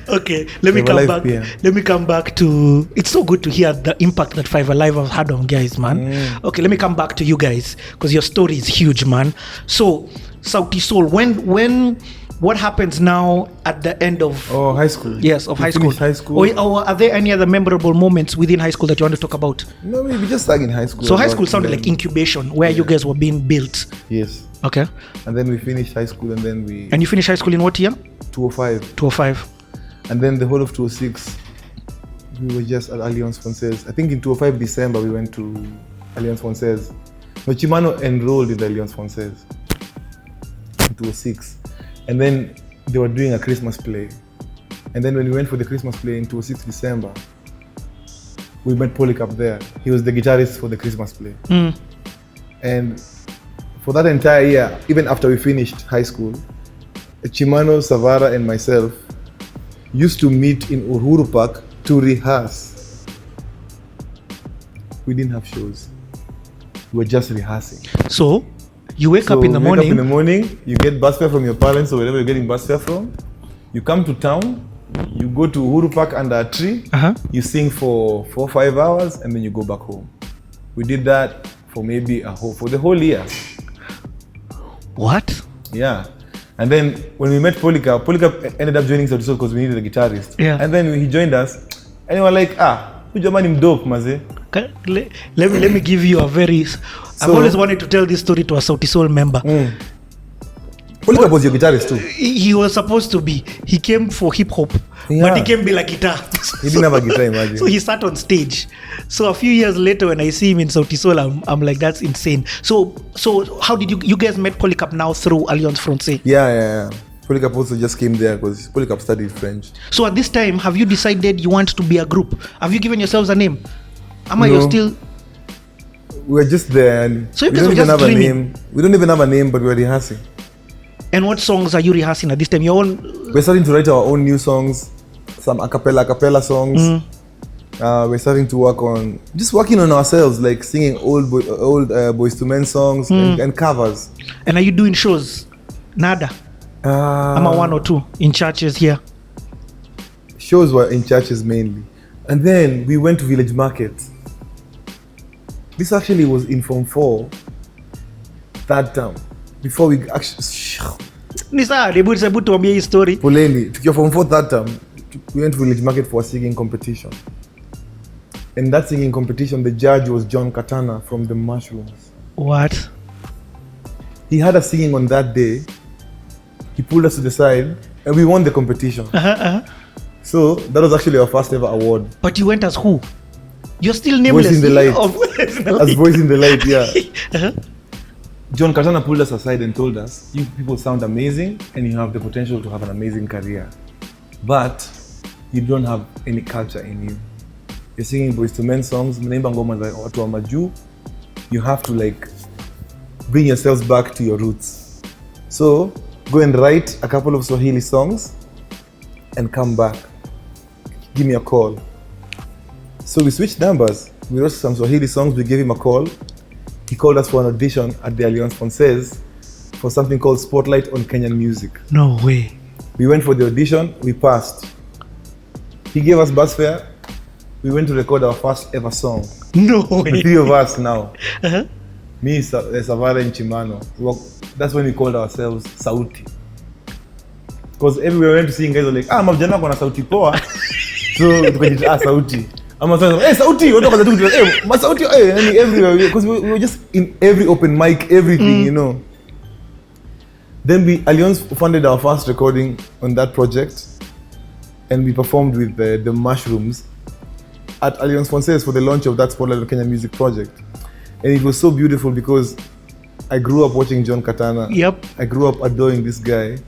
Okay, let me come back. Let me come back to. It's so good to hear the impact that Five Alive have had on guys, man. Okay, let me come back to you guys because your story is huge, man. So, Sauti Sol, when what happens now at the end of high school? Yes, of high school. High school. Or are there any other memorable moments within high school that you want to talk about? No, we just started in high school. So high school sounded like incubation, where you guys were being built. Yes. Okay. And then we finished high school, and then we. And you finished high school in what year? 2005. 2005. And then the whole of 2006, we were just at Alliance Francaise. I think in 2005 December we went to Alliance Francaise. No, Kimani enrolled in the Alliance Francaise in 2006. And then they were doing a Christmas play. And then when we went for the Christmas play in 2006 December, we met Polycarp there. He was the guitarist for the Christmas play. And for that entire year, even after we finished high school, Chimano, Savara and myself used to meet in Uhuru Park to rehearse. We didn't have shows. We were just rehearsing. So, you wake up in the morning. Wake up in the morning, you get bus fare from your parents or wherever you're getting bus fare from. You come to town, you go to Uhuru Park under a tree, you sing for 4 or 5 hours, and then you go back home. We did that for maybe for the whole year. What? Yeah. And then when we met Polycarp ended up joining Sauti Sol because we needed a guitarist. Yeah. And then he joined us, and we were like, huyu jamani mdope maze. Let me give you a very. I've always wanted to tell this story to a Sauti Sol member. Polycarp was your guitarist too. He was supposed to be. He came for hip hop, but he came be like guitar. He didn't have a guitar, imagine. So he sat on stage. So a few years later, when I see him in Sauti Sol, I'm like, that's insane. So how did you guys met Polycarp now through Alliance Francaise? Yeah. Polycarp also just came there because Polycarp studied French. So at this time, have you decided you want to be a group? Have you given yourselves a name? No. You're still. We're just there. And so you we guys don't were even just have dreaming. a name. We don't even have a name, but we're rehearsing. And what songs are you rehearsing at this time? Your own. We're starting to write our own new songs, some a cappella songs. We're starting to working on ourselves, like singing old Boys to Men songs and covers. And are you doing shows? Nada. I'm a 1 or 2 in churches here. Shows were in churches mainly, and then we went to Village Market. This actually was in Form 4 that time. Before we actually tuambie hii story. Poleni, tukiwa Form 4 that time, we went to Village Market for a singing competition. In that singing competition, the judge was John Katana from the Mushrooms. What? He had us singing on that day. He pulled us to the side and we won the competition. So that was actually our first ever award. But you went as who? You're still nameless. Voice in the light. As Voice in the Light, yeah. John Katana pulled us aside and told us, you people sound amazing and you have the potential to have an amazing career. But you don't have any culture in you. You're singing Boys to Men songs, mnaimba ngoma za watu wa majuu. You have to bring yourselves back to your roots. So go and write a couple of Swahili songs and come back. Give me a call. So we switched numbers. We wrote some Swahili songs, we gave him a call. He called us for an audition at the Alliance Francaise for something called Spotlight on Kenyan Music. No way. We went for the audition, we passed. He gave us bus fare. We went to record our first ever song. No way. The 3 of us now. Me, Savara and Chimano. That's when we called ourselves Sauti. Because everywhere we went to sing, guys were like, mavijana kona sauti poa. So tukajita Sauti. Hey Sauti, what are you doing? Hey, Sauti, hey, everywhere. Because we were just in every open mic, everything, you know. Then Alliance funded our first recording on that project. And we performed with the Mushrooms at Alliance Francaise for the launch of that Spotlight on Kenyan Music project. And it was so beautiful because I grew up watching John Katana. Yep. I grew up adoring this guy.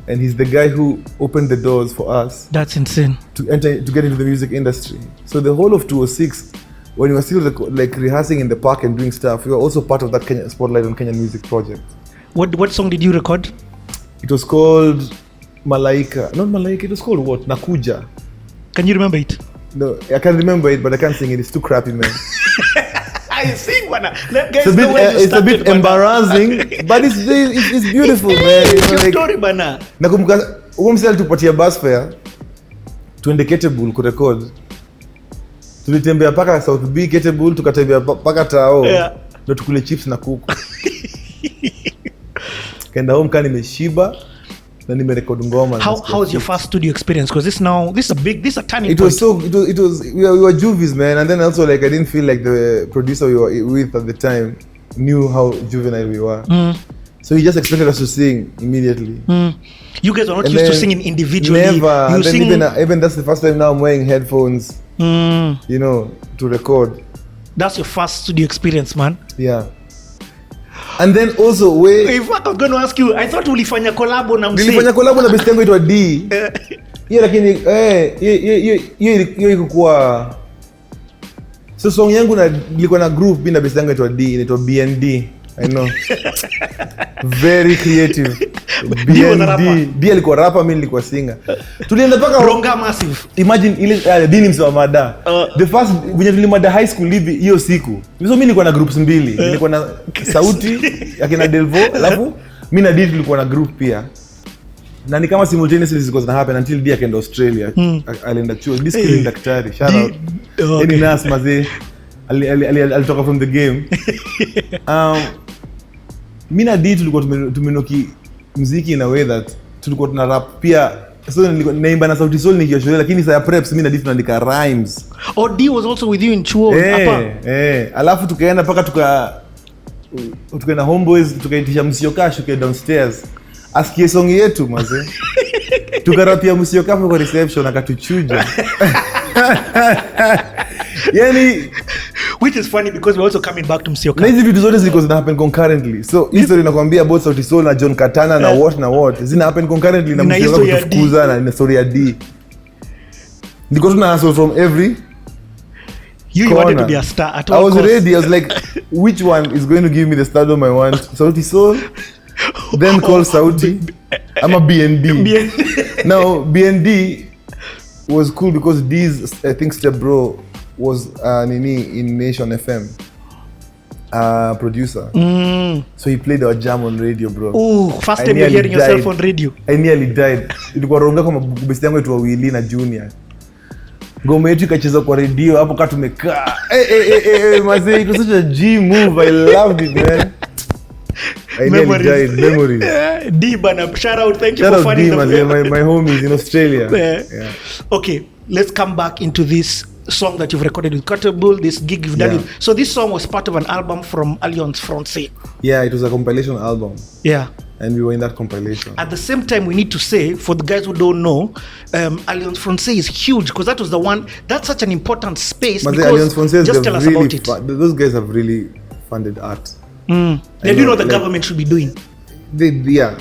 And he's the guy who opened the doors for us. That's insane. To get into the music industry. So the whole of 2006, when we were still rehearsing in the park and doing stuff, we were also part of that Spotlight on Kenyan Music project. What song did you record? It was called Malaika. Not Malaika, it was called what? Nakuja. Can you remember it? No, I can remember it, but I can't sing it. It's too crappy, man. I sing, man. It's a bit embarrassing, but it's beautiful, man. It's your story, man. Nakumbuka msali tupatia bus fare tuende Kettle kurecord. Tulitembea paka South B Kettle, tukatembea paka Tao. Ndio tukule chips na kuku. Kenda home kani nimeshiba na nimerecord ngoma. How was your first studio experience? Because this a turning point. It was we were juvies, man, and then also like I didn't feel like the producer we were with at the time knew how juvenile we were. So he just expected us to sing immediately. You guys are not used to singing individually. Never. And then even that's the first time now I'm wearing headphones. You know, to record. That's your first studio experience, man. Yeah. And then also if I was going to ask you, I thought ulifanya collab na msee. Nilifanya collab na best yangu itwa D. Yeah, lakini hiyo ilikuwa so song yangu nilikuwa na group bila best yangu itwa D, inaitwa B&D. I know. Very creative. D alikuwa rapper, mimi nilikuwa singer. Tulienda paka Ronga Massive. Imagine ile dini mswa mada. The first when tulimada high school hiyo siku. Mimi nilikuwa na groups mbili. Nilikuwa na Sauti akina Delvo, alafu mimi na D tulikuwa na group pia. Na ni kama simultaneously ziko zina happen until D akaenda Australia. Alienda chuo. This killing daktari. Shout out. Any nas mazee. Alitoka from the game. Mimi na D tulikuwa tumenoki muziki in a way that tulikuwa tuna rap pia. So nilikuwa naimba na Sauti Sol nikiwa shule, lakini saa preps mimi na D tunaandika rhymes. D was also with you in chuo hapa. Alafu tukaenda paka tukaenda homeboys, tukaitisha Msioka shuke downstairs. Asikie song yetu mazee. Tukarapia Msioka kwa reception akatuchuja. Yani, which is funny because we're also coming back to Msioka. Na hizi vitu zote zilikuwa zina happen concurrently. So history inakwambia about Sauti Sol na John Katana na what zina happen concurrently na Msioka kutufukuza na story ya D. Niko tuna hustle from every you wanted to be a star at all. I was ready. I was like, which one is going to give me the stardom I want? Sauti Sol, then call Sauti. I'm a B&D. Now B&D was cool because D's I think step bro was in Nation FM producer. So he played our jam on radio, bro. Oh, first time you're hearing yourself on radio. I nearly died. Ilikuwa ronga kama best yangu tu wawili na Junior. Ngoma yetu ikacheza kwa radio hapo kama tumekaa. Mazee, it was such a G move. I loved it, man. I nearly died. Memories. D bana, shout out, thank you for finding them. My homies in Australia. Yeah. Okay, let's come back into this song that you've recorded with Cutterbull, this gig you've done. So this song was part of an album from Alliance Française. Yeah, it was a compilation album. Yeah. And we were in that compilation. At the same time, we need to say, for the guys who don't know, Alliance Française is huge because that was the one, that's such an important space. But because Alliance Française, just tell us really about it. Those guys have really funded art. They do know the government should be doing. Yeah.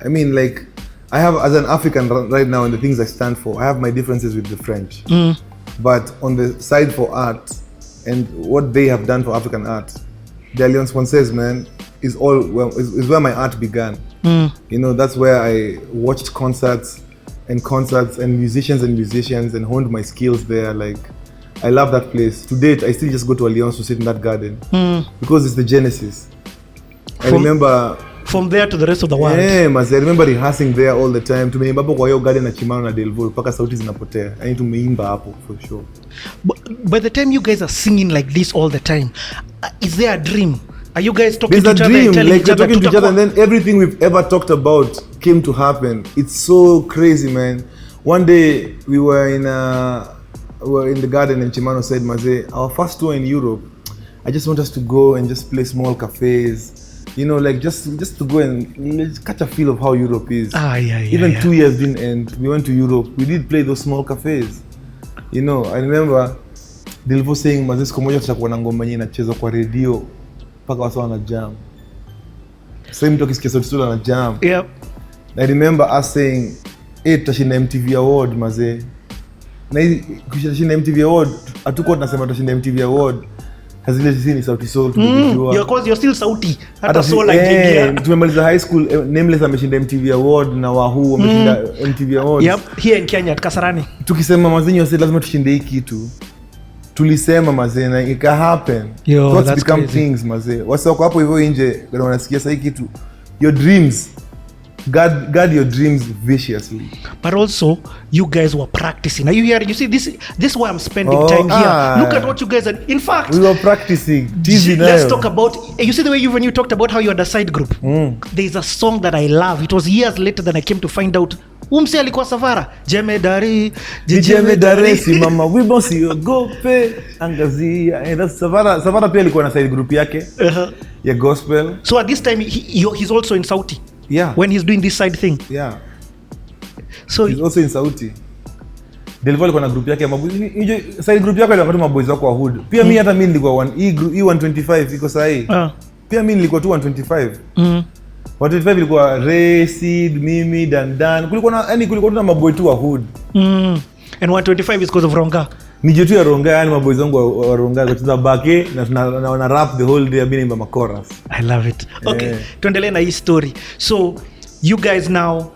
I mean, like, I have, as an African right now, and the things I stand for, I have my differences with the French. But on the side for art, and what they have done for African art, the Alliance Française, man, is where my art began. You know, that's where I watched concerts and musicians and honed my skills there. Like, I love that place. To date, I still just go to Alliance to sit in that garden because it's the genesis. I remember from there to the rest of the world. Yeah, I remember rehearsing there all the time. Tumeimba hapo kwa hiyo garden na Kimani na Delvo mpaka sauti zinapotea. Yani tumeimba hapo for sure. By the time you guys are singing like this all the time, is there a dream? Are you guys talking There's to each other and telling like each other to each other, and then everything we've ever talked about came to happen. It's so crazy, man. One day we were in the garden and Chimano said, Maze, our first tour in Europe, I just want us to go and just play small cafes. You know, like just to go and catch a feel of how Europe is. Even 2 years didn't end. We went to Europe. We did play those small cafes. You know, I remember Delvo saying, Maze, siku moja tutakuwa na ngoma yenyewe inachezwa kwa radio mpaka watu wana jam. Same talk is Sauti Sol na jam. Yep. I remember us saying, tutashinda MTV Award, Maze. Na kushinda MTV Award, hatukuwa tunasema tutashinda MTV Award. Hazile sisi ni Sauti Sol tumejua. You're still Sauti. Hata Sol like tumemaliza high school, Nameless ameshinda MTV Award na Wahoo ameshinda MTV Award. Yep, here in Kenya at Kasarani. Tukisema mazinyo wase lazima tushinde hii kitu. Tulisema Maze na ika happen. Thoughts become things, Maze. Wase wako hapo hivyo nje ndio wanasikia sasa hii kitu. Your dreams guard your dreams viciously. But also, you guys were practicing. Are you hearing? You see, this is why I'm spending time here. Look at what you guys are. In fact, we were practicing. Let's talk about. You see the way when you talked about how you had a side group. There's a song that I love. It was years later than I came to find out. Umse alikuwa Savara. Jemedari, Jemedari, simama wibo siogope angazia. And Savara pia alikuwa na side group yake. Ya gospel. So at this time he's also in Sauti. Yeah. When he's doing this side thing. Yeah. So he's also in Sauti. Delvo alikuwa na group yake maboys. Side group yake alikuwa maboys wako wa hood. Pia mimi hata mimi nilikuwa E125 iko sahi. Pia mimi nilikuwa 225. 125 ilikuwa Racid, Mimi, Dan. Kulikuwa na maboy tu wa hood. And 125 is because of Ronga. Ni jetu ya Ronga, yani maboys wangu wa Ronga kucheza bake na rap the whole day bini mba chorus. I love it. Okay, tuendelee na hii story. So you guys now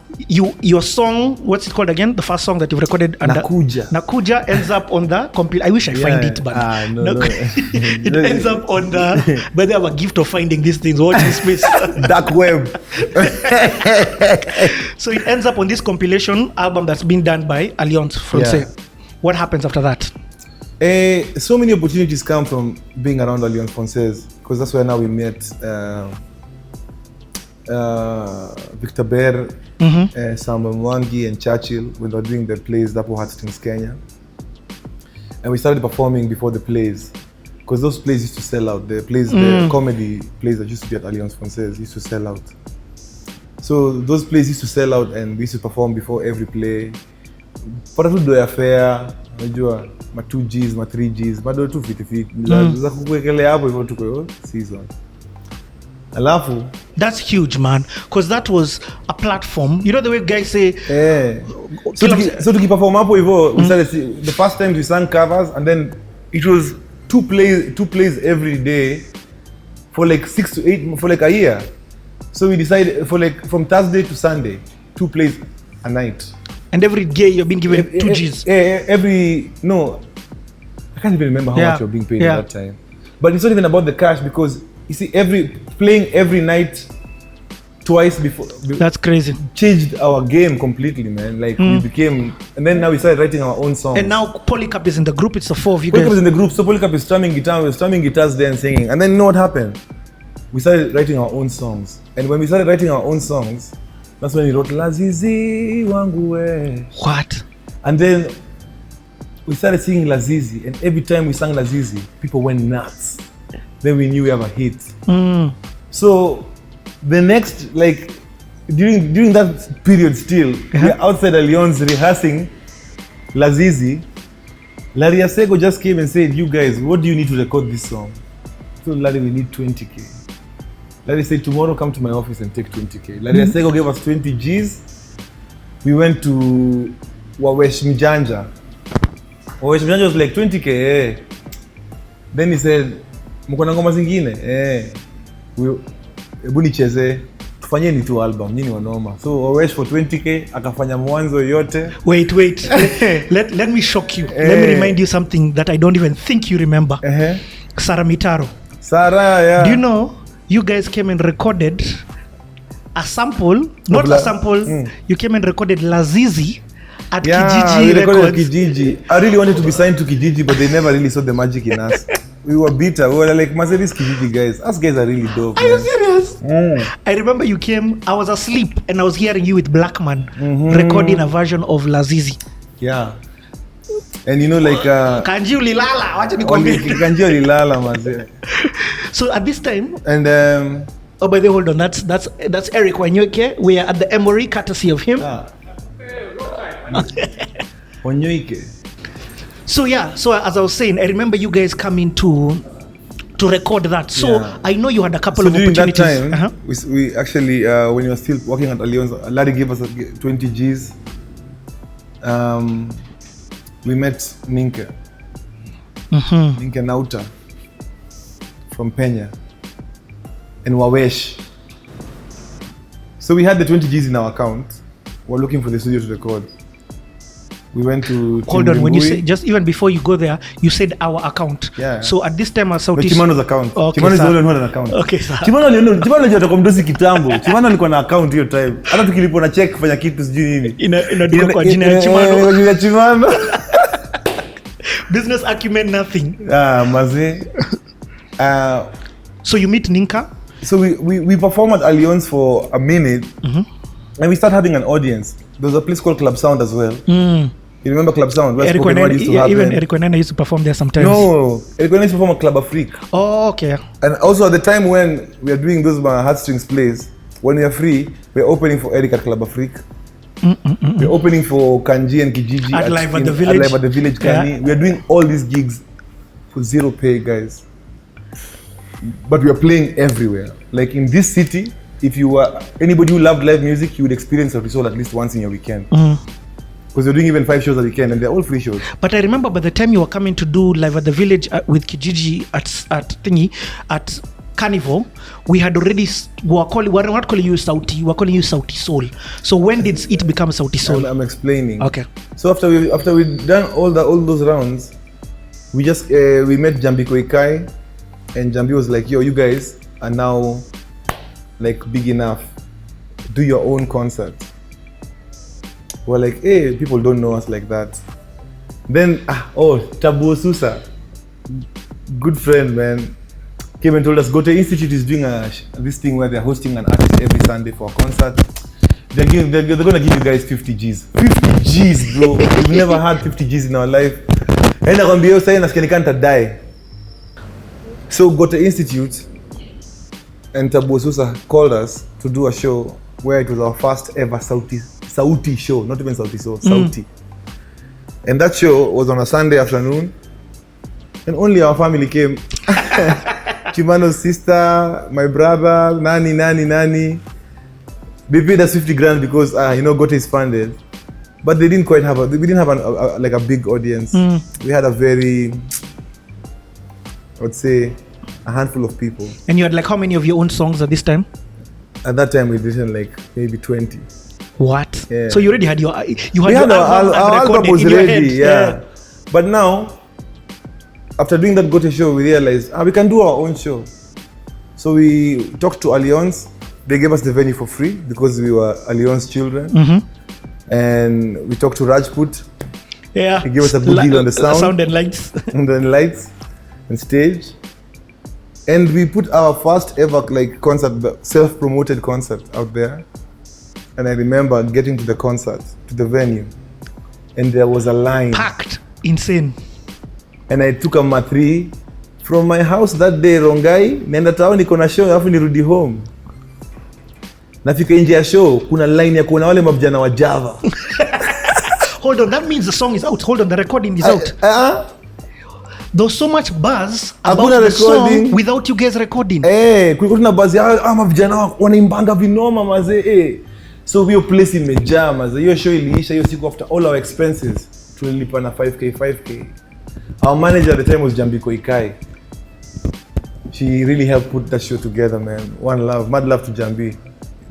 your song, what's it called again? The first song that you've recorded under Nakuja ends up on the I wish I find it, but no. It ends up on the but they have a gift of finding these things. Watch this space. Dark web. So it ends up on this compilation album that's been done by Alliance Française. What happens after that? So many opportunities come from being around Alliance Française, because that's where now we met Victor Bear, Samuel Mwangi and Churchill when they were doing the plays Dapo Hastings, Kenya. And we started performing before the plays, because those plays used to sell out. The plays, the comedy plays that used to be at Alliance Française used to sell out. So those plays used to sell out and we used to perform before every play. Para tu do affair, unajua ma 2Gs, ma 3Gs, bado tu fit za kukuwekelea hapo hivyo tuko season. Alafu that's huge, man, because that was a platform. You know the way guys say so to keep perform hapo hivyo, we started the first time we sang covers, and then it was two plays every day for like 6 to 8 for like a year. So we decided for like from Thursday to Sunday, 2 plays a night. And every day you're being given 2Gs. No, I can't even remember how much you're being paid at that time. But it's not even about the cash, because you see, playing every night twice before. That's crazy. Changed our game completely, man. Like we became, and then now we started writing our own songs. And now Polycarp is in the group. It's the 4 of you guys. Polycarp is in the group, so Polycarp is strumming guitar. We're strumming guitars there and singing. And then you know what happened? We started writing our own songs. And when we started writing our own songs, that's when we wrote Lazizi wangu we. What? And then we started singing Lazizi, and every time we sang Lazizi, people went nuts. Then we knew we have a hit. So the next, like during that period still, we're outside Alliance rehearsing Lazizi. Larry Asego just came and said, you guys, what do you need to record this song? So Larry, we need 20K. Larry said, tomorrow come to my office and take 20K. Larry Asego gave us 20 Gs. We went to Wawesh Mjanja. Wawesh Mjanja was like 20K. Then he said, mko na ngoma zingine? Hebu nicheze. Tufanyeni tu album, nyinyi wanoma. So Wawesh for 20K akafanya Mwanzo yote. Wait. let me shock you. Let me remind you something that I don't even think you remember. Sara Mitaro. Sara, yeah. Do you know you guys came and recorded a sample, not a sample, you came and recorded Lazizi at Kijiji we recorded Records. Kijiji. I really wanted to be signed to Kijiji, but they never really saw the magic in us. We were bitter. We were like, Mercedes Kijiji guys. Us guys are really dope. Are you serious? I remember you came, I was asleep and I was hearing you with Blackman recording a version of Lazizi. Yeah. And you know, like Kanji ulilala, wacha nikwambie. Kanji ulilala mazee. So at this time, and oh, by the way, hold on, that's Eric Wanyoike. We are at the Emory, courtesy of him. Wanyoike. So as I was saying, I remember you guys coming to record that. So I know you had a couple of opportunities. During that time, we actually, when you were still working at Alliance, Larry gave us 20 Gs. We met Ninke. Ninke Nauta from Penya and Wawesh. So we had the 20 Gs in our account. We're looking for the studio to record. We went to Hold on, when you say, just even before you go there, you said our account. Yeah. So at this time, Sauti Kimano's account. Okay, Kimano is the only one who had an account. Okay, sir. Kimano alitoka kwa mdosi kitambo. Kimano alikuwa na account hiyo time. Hata tukilipo na check kufanya kitu sijui nini. Inaduka kwa jina ya Kimano. Jina ya Kimano. Business acumen, nothing. Maze. So you meet Ninka? So we performed at Alliance for a minute. And we started having an audience. There was a place called Club Sound as well. You remember Club Sound? Where spoken word used to happen? Even Eric Wendy used to perform there sometimes. No, Eric Wendy used to perform at Club Afrique. Oh, okay. And also at the time when we are doing those heartstrings plays, when we are free, we're opening for Eric at Club Afrique. We're opening for Kanji and Kijiji at Live at the Village. At Live at the Village, Kani. We are doing all these gigs for zero pay, guys. But we are playing everywhere. Like in this city, if you were anybody who loved live music, you would experience Sauti Sol at least once in your weekend. Because you're doing even 5 shows a weekend and they're all free shows. But I remember by the time you were coming to do Live at the Village with Kijiji at Carnival, we had already we were not calling you Sauti, we were calling you Sauti Sol. So when did it become Sauti Sol? I'm explaining. Okay. So after we'd done all those rounds, we just we met Jambi Koikai, and Jambi was like, "Yo, you guys are now like big enough. Do your own concert." We're like, "Hey, people don't know us like that." Then Tabu Susa, good friend, man, came and told us Goethe Institute is doing this thing where they're hosting an artist every Sunday for a concert. They're gonna give you guys 50 G's. 50 G's, bro. We've never had 50 G's in our life. And I'm going to die. So Goethe Institute and Tabu Susa called us to do a show where it was our first ever Sauti show, not even Sauti Sol, Sauti. And that show was on a Sunday afternoon, and only our family came. Kimano's sister, my brother, Nani. They paid us 50 grand because Goethe is funded, but they didn't quite have we didn't have a big audience. We had a very, I would say, a handful of people. And you had like how many of your own songs at this time? At that time, we did like maybe 20. What? Yeah. So you already had your our album was ready, yeah. But now, after doing that Goethe show, we realized we can do our own show. So we talked to Alliance. They gave us the venue for free because we were Alliance children. And we talked to Rajput. Yeah. He gave us a good deal on the sound and lights. And then lights and stage. And we put our first ever concert, self-promoted concert out there. And I remember getting to the concert, to the venue, and there was a line. Packed. Insane. And I took a matri from my house that day, Rongai, nenda town niko na show, alafu nirudi home. Nafika nje ya show, kuna line ya kuna wale mavijana wa Java. Hold on, that means the song is out. Hold on, the recording is out. There was so much buzz about the song without you guys recording. Kulikuwa tuna buzz ya mavijana wanaimbanga vinoma maze. So hiyo place imejaa maze. Hiyo show iliisha hiyo siku after all our expenses. Tulilipa na 5k. Our manager at the time was Jambi Koikai. She really helped put that show together, man. One love, mad love to Jambi,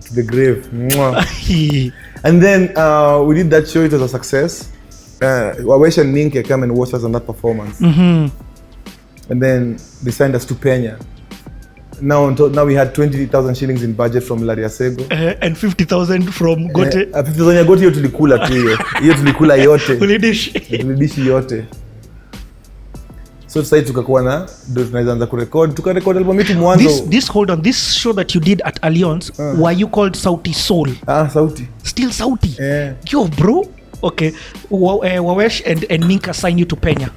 to the grave. And then we did that show. It was a success. Wawesh and Ninke came and watched us on that performance. And then they signed us to Penya. Now we had 20,000 shillings in budget from Lariasego. And 50,000 from Goethe. 50,000 ya Goethe hiyo tulikula tu hiyo. Hiyo tulikula yote. Tulidishi yote. So sasa tukakuwa na ndio tunaanza kurecord. Tukarecord album yetu Mwanzo. Hold on, this show that you did at Alliance, were you called Sauti Sol? Sauti. Still Sauti? Yeah. Yo, bro. Okay. Wawesh and Ninka signed you to Penya.